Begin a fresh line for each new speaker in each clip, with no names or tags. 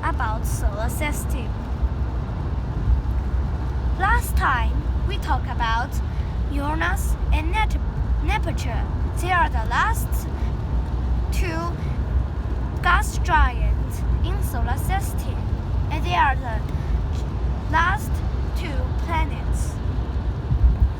about solar system. Last time we talked about Uranus and Neptune. They are the last two gas giants in solar system, and they are the last two planets.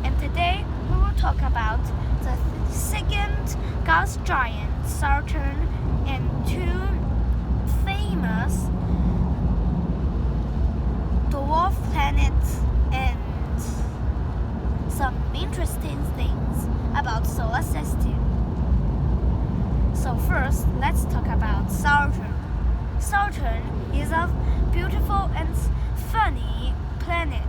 And today we will talk about the second gas giant, Saturn, and two famous dwarf planets and some interesting things about solar system. So first, let's talk about Saturn. Saturn is a beautiful and funny planet.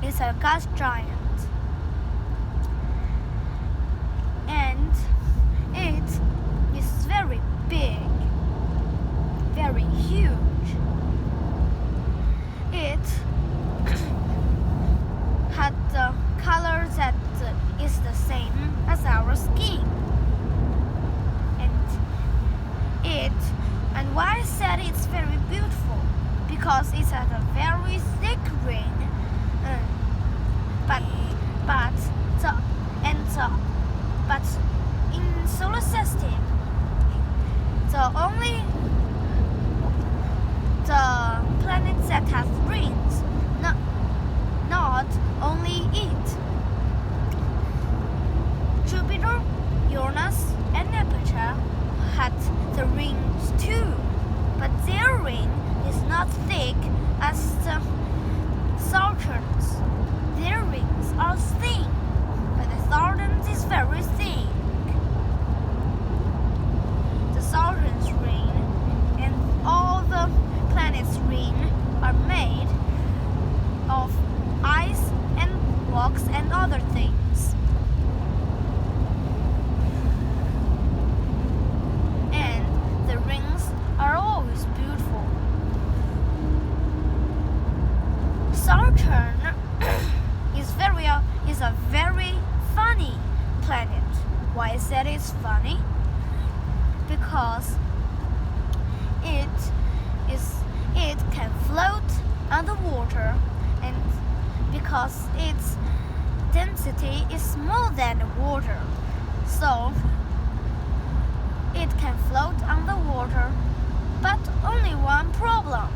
It's a gas giant. And it is very big, very huge. It had the color that is the same as our skin. And why I said it's very beautiful? Because it has a very thick ring. But in solar system, the planets that have rings, not only it. Jupiter, Uranus, and Neptune had the rings too, but their ring is not thick as the Saturn's. Their rings are thin, but the Saturn's is very thick. The Saturn's ring and all the planets' ring are made of ice and rocks and other things. And the rings are always beautiful. Saturn is a very funny planet. Why I said it's funny? Because it can float underwater, and because its density is smaller than water, so it can float underwater. But only one problem.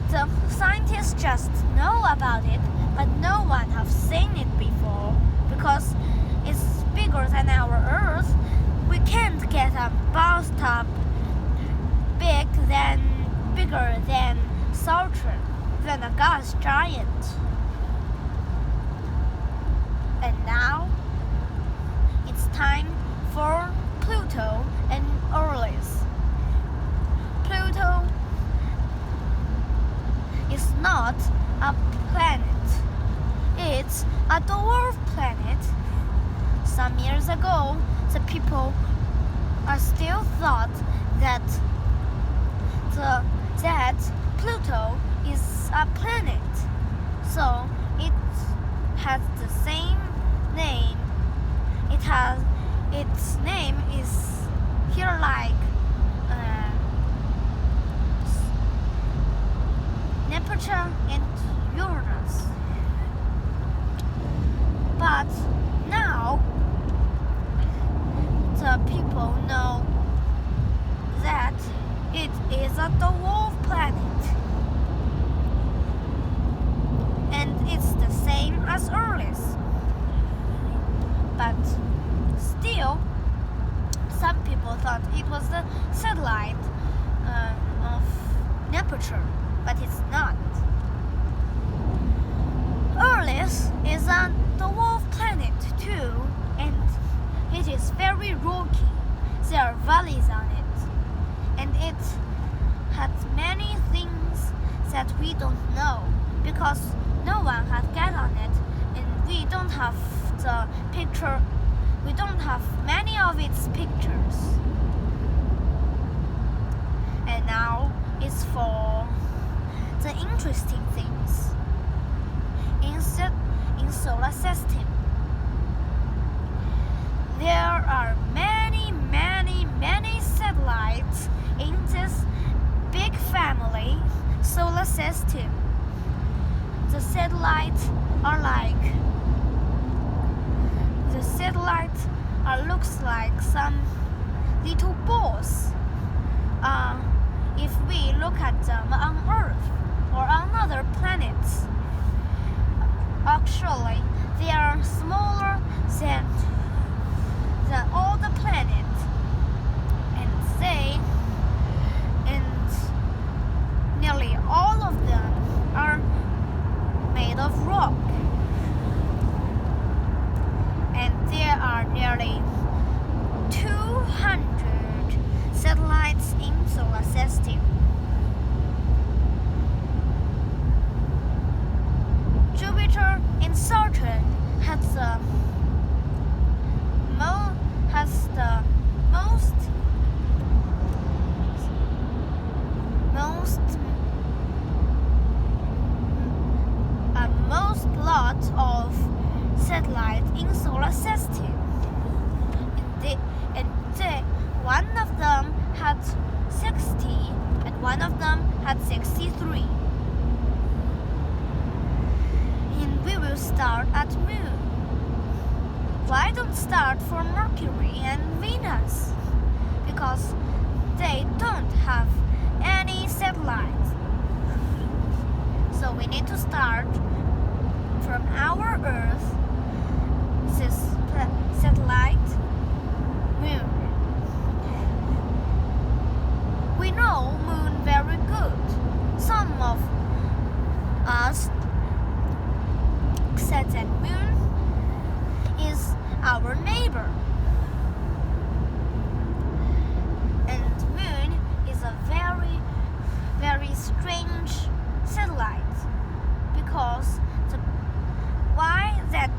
The scientists just know about it, but no one has seen it before. Because it's bigger than our Earth, we can't get a bathtub bigger than Saturn, than a gas giant. And now it's time for Pluto and Eros. Pluto is not a planet. It's a dwarf planet. Some years ago, the people still thought that Pluto is a planet. So it has the same name. Its name is here like Neptune and Uranus. But now the people know that it is a dwarf planet, and it's the same as Earth. But still, some people thought it was the satellite of Neptune, but it's not. Earth is a dwarf planet too, and it is very rocky. There are valleys on it, and it has many things that we don't know because no one has get on it, and we don't have the picture. We don't have many of its pictures. And now it's for the interesting things. In solar system, there are many satellites in this big solar system. The satellites looks like some little balls. If we look at them on Earth or on other planets, actually they are smaller than all the planets, and nearly all of them are made of rock, and there are nearly 200 satellites in solar system. Jupiter and Saturn has the most lot of satellites in solar system, and one of them had 60 and one of them had 63. And we will start at Moon. Why don't start for Mercury and Venus? Because they don't have any satellites. So we need to start from our Earth, this satellite, Moon. We know Moon very good. Some of us said that Moon is our neighbor. And Moon is a very, very strange satellite, because why that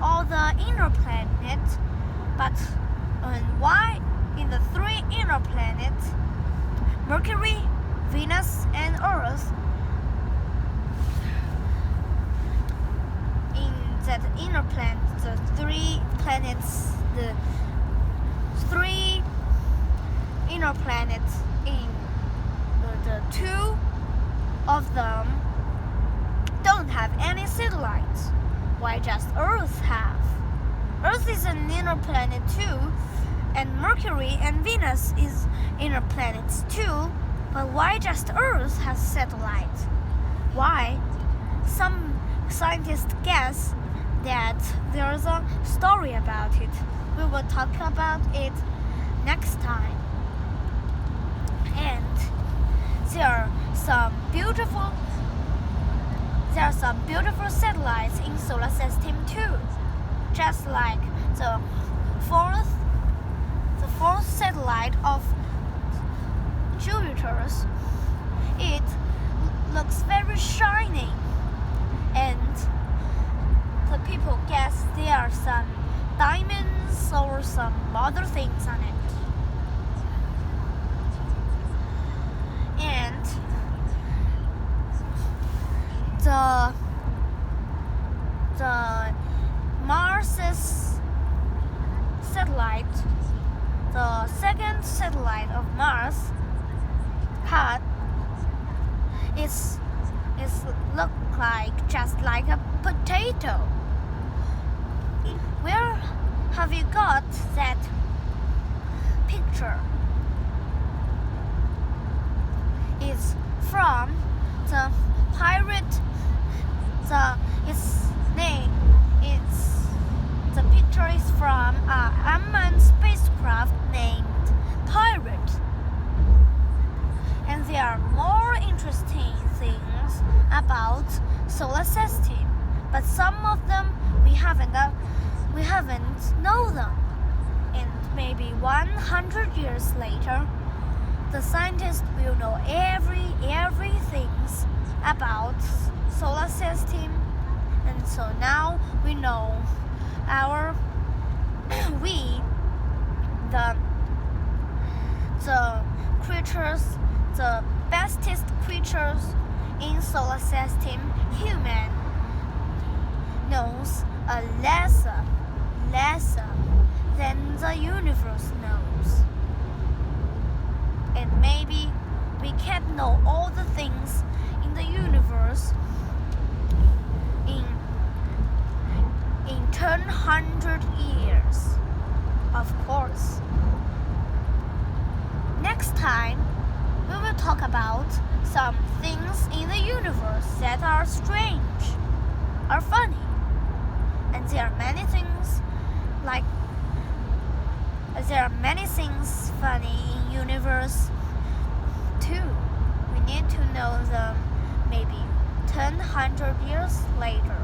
all the inner planets, but why in the three inner planets, Mercury, Venus, and Earth, in that inner planet, the three planets, the three inner planets, in the two of them don't have any satellites. Why just Earth have? Earth is an inner planet too, and Mercury and Venus is inner planets too, but why just Earth has satellites? Why? Some scientists guess that there's a story about it. We will talk about it next time. And there are some beautiful satellites in solar system too, just like the fourth satellite of Jupiter's. It looks very shiny, and the people guess there are some diamonds or some other things on it. And the Mars's satellite, the second satellite of Mars, is look like just like a potato. Where have you got that picture? It's from the pirate. The picture is from an unmanned spacecraft named Pirate. And there are more interesting things about solar system, but some of them we haven't know them. And maybe 100 years later, the scientists will know everything about solar system. And so now we know the creatures, the bestest creatures in solar system, human, knows a lesser than the universe knows. And maybe we can't know all the things in the universe. 100 years. Of course. Next time, we will talk about some things in the universe that are strange, are funny, and there are many things funny in universe too. We need to know them maybe 100 years later.